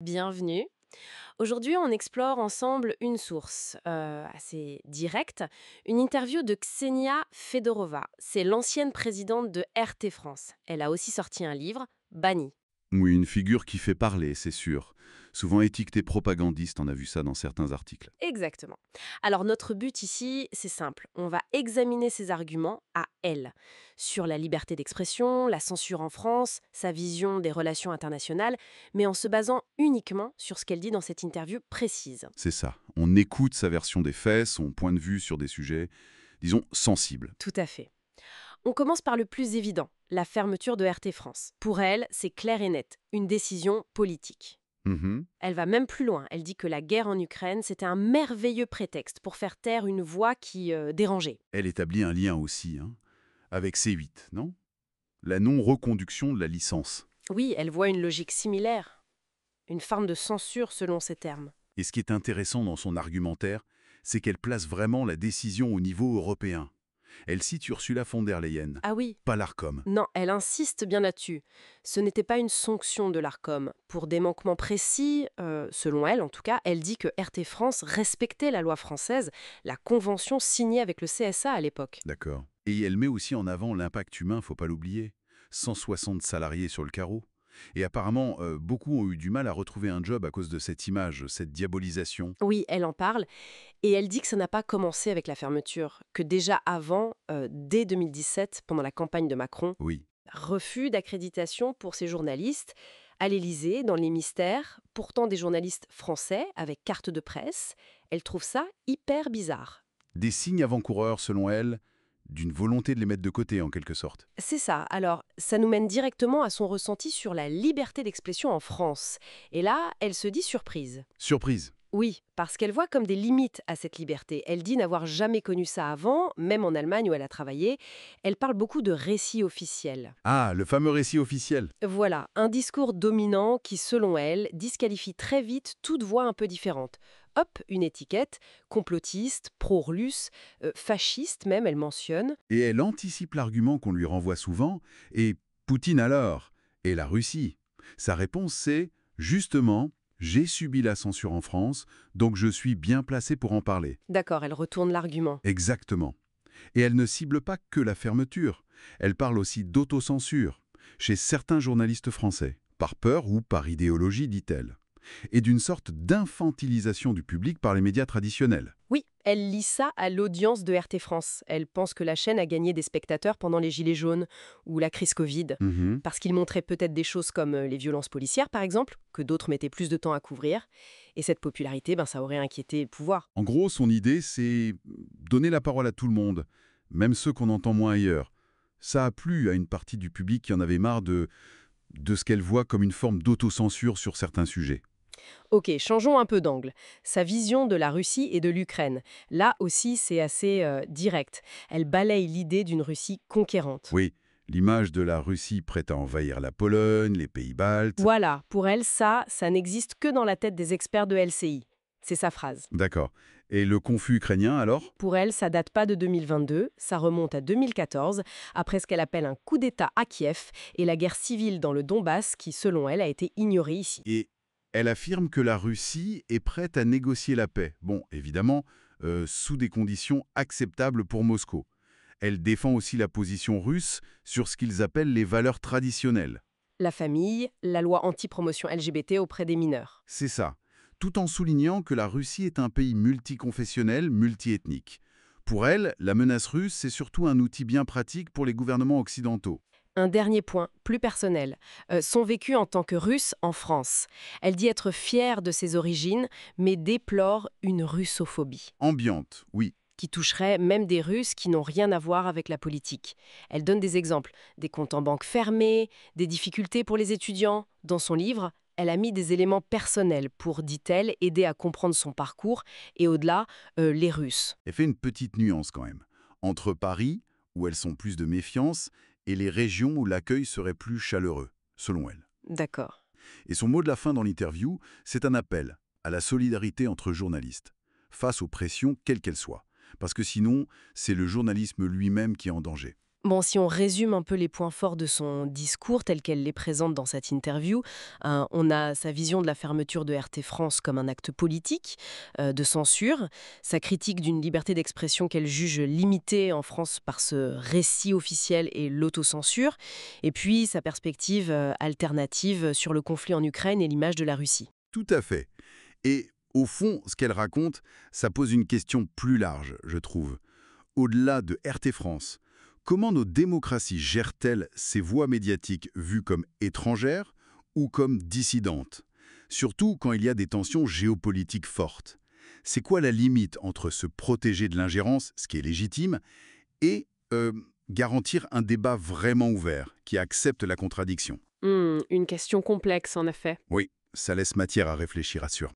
Bienvenue. Aujourd'hui, on explore ensemble une source assez directe, une interview de Ksenia Fedorova. C'est l'ancienne présidente de RT France. Elle a aussi sorti un livre, Banni. Oui, une figure qui fait parler, c'est sûr. Souvent étiquetée propagandiste, on a vu ça dans certains articles. Exactement. Alors notre but ici, c'est simple. On va examiner ses arguments à elle, sur la liberté d'expression, la censure en France, sa vision des relations internationales, mais en se basant uniquement sur ce qu'elle dit dans cette interview précise. C'est ça. On écoute sa version des faits, son point de vue sur des sujets, disons, sensibles. Tout à fait. On commence par le plus évident, la fermeture de RT France. Pour elle, c'est clair et net, une décision politique. Mhm. Elle va même plus loin, elle dit que la guerre en Ukraine, c'était un merveilleux prétexte pour faire taire une voix qui dérangeait. Elle établit un lien aussi, avec C8, non? La non-reconduction de la licence. Oui, elle voit une logique similaire, une forme de censure selon ses termes. Et ce qui est intéressant dans son argumentaire, c'est qu'elle place vraiment la décision au niveau européen. Elle cite Ursula von der Leyen, Ah oui, pas l'ARCOM. non, elle insiste bien là-dessus. Ce n'était pas une sanction de l'ARCOM. Pour des manquements précis, selon elle en tout cas, elle dit que RT France respectait la loi française, la convention signée avec le CSA à l'époque. D'accord. Et elle met aussi en avant l'impact humain, faut pas l'oublier. 160 salariés sur le carreau. Et apparemment, beaucoup ont eu du mal à retrouver un job à cause de cette image, cette diabolisation. Oui, elle en parle, et elle dit que ça n'a pas commencé avec la fermeture, que déjà avant, dès 2017, pendant la campagne de Macron, Oui. refus d'accréditation pour ces journalistes à l'Élysée, dans les mystères, pourtant des journalistes français avec carte de presse. Elle trouve ça hyper bizarre. Des signes avant-coureurs, selon elle, d'une volonté de les mettre de côté, en quelque sorte. C'est ça. Alors, ça nous mène directement à son ressenti sur la liberté d'expression en France. Et là, elle se dit surprise. Surprise. Oui, parce qu'elle voit comme des limites à cette liberté. Elle dit n'avoir jamais connu ça avant, même en Allemagne où elle a travaillé. Elle parle beaucoup de récits officiels. Ah, le fameux récit officiel. Voilà, un discours dominant qui, selon elle, disqualifie très vite toute voix un peu différente. Hop, une étiquette, complotiste, pro-russe, fasciste même, elle mentionne. Et elle anticipe l'argument qu'on lui renvoie souvent. Et Poutine alors? Et la Russie? Sa réponse, c'est justement, j'ai subi la censure en France, donc je suis bien placé pour en parler. D'accord, elle retourne l'argument. Exactement. Et elle ne cible pas que la fermeture. Elle parle aussi d'autocensure, chez certains journalistes français, par peur ou par idéologie, dit-elle, et d'une sorte d'infantilisation du public par les médias traditionnels. Oui, elle lit ça à l'audience de RT France. Elle pense que la chaîne a gagné des spectateurs pendant les Gilets jaunes ou la crise Covid, Mhm. parce qu'il montrait peut-être des choses comme les violences policières, par exemple, que d'autres mettaient plus de temps à couvrir. Et cette popularité, ça aurait inquiété le pouvoir. En gros, son idée, c'est donner la parole à tout le monde, même ceux qu'on entend moins ailleurs. Ça a plu à une partie du public qui en avait marre de ce qu'elle voit comme une forme d'autocensure sur certains sujets. Ok, changeons un peu d'angle. Sa vision de la Russie et de l'Ukraine. Là aussi, c'est assez direct. Elle balaye l'idée d'une Russie conquérante. Oui, l'image de la Russie prête à envahir la Pologne, les pays baltes. Voilà, pour elle, ça n'existe que dans la tête des experts de LCI. C'est sa phrase. D'accord. Et le conflit ukrainien alors? Pour elle, ça date pas de 2022, ça remonte à 2014, après ce qu'elle appelle un coup d'État à Kiev et la guerre civile dans le Donbass qui, selon elle, a été ignorée ici. Et elle affirme que la Russie est prête à négocier la paix. Bon, évidemment, sous des conditions acceptables pour Moscou. Elle défend aussi la position russe sur ce qu'ils appellent les valeurs traditionnelles. La famille, la loi anti-promotion LGBT auprès des mineurs. C'est ça, tout en soulignant que la Russie est un pays multiconfessionnel, multiethnique. Pour elle, la menace russe, c'est surtout un outil bien pratique pour les gouvernements occidentaux. Un dernier point, plus personnel, son vécu en tant que russe en France. Elle dit être fière de ses origines, mais déplore une russophobie, Ambiante, oui. qui toucherait même des Russes qui n'ont rien à voir avec la politique. Elle donne des exemples, des comptes en banque fermés, des difficultés pour les étudiants. Dans son livre, elle a mis des éléments personnels pour, dit-elle, aider à comprendre son parcours et au-delà, les Russes. Elle fait une petite nuance quand même. Entre Paris, où elles sont plus de méfiance, et les régions où l'accueil serait plus chaleureux, selon elle. D'accord. Et son mot de la fin dans l'interview, c'est un appel à la solidarité entre journalistes, face aux pressions quelles qu'elles soient. Parce que sinon, c'est le journalisme lui-même qui est en danger. Bon, si on résume un peu les points forts de son discours tel qu'elle les présente dans cette interview, on a sa vision de la fermeture de RT France comme un acte politique, de censure, sa critique d'une liberté d'expression qu'elle juge limitée en France par ce récit officiel et l'autocensure, et puis sa perspective alternative sur le conflit en Ukraine et l'image de la Russie. Tout à fait. Et au fond, ce qu'elle raconte, ça pose une question plus large, je trouve. Au-delà de RT France, comment nos démocraties gèrent-elles ces voix médiatiques vues comme étrangères ou comme dissidentes? Surtout quand il y a des tensions géopolitiques fortes. C'est quoi la limite entre se protéger de l'ingérence, ce qui est légitime, et garantir un débat vraiment ouvert, qui accepte la contradiction? Une question complexe, en effet. Oui, ça laisse matière à réfléchir, assure.